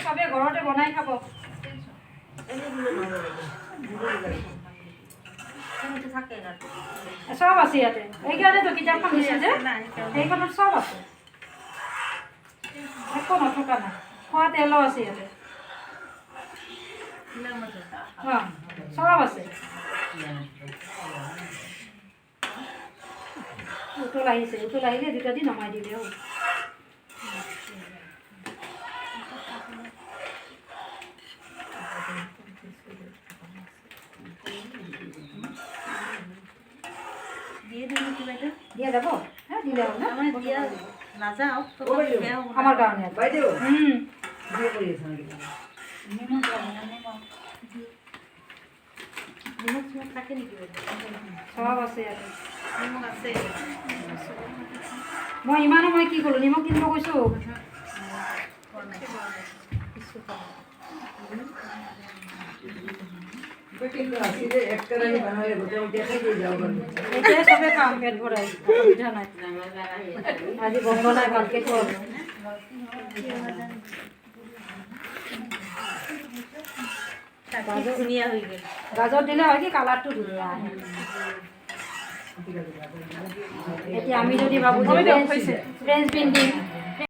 চবে ঘৰতে বনাই খাব। চব আছে ইয়াতে, সেইকাৰণেতো কিতাপখন দিছে যে সেইখনত চব আছে, একো নথকা নাই। খোৱা তেলো আছে ইয়াতে, চব আছে। উতল আহিছে, উতল আহিলে দুটা দি নমাই দিলে হ'ল। দিয়ে যাব দিলে হ'ল নাযাওঁ আমাৰ কাৰণে থাকে নেকি চব আছে ইয়াতে। মই ইমানো মই কি ক'লোঁ, নিমখ কিনিব কৈছোঁ। এতিয়া চবে কাম পেট ভৰাই, অসুবিধা নাই। আজি বন্ধ নাই, ভালকৈ খোৱাব। গাজৰ ধুনীয়া হৈ গ'ল, গাজৰ দিলে হয় কি কালাৰটো ধুনীয়া আহে। এতিয়া আমি যদি ভাবোঁ যে ফ্ৰেঞ্চ পিন্ধিম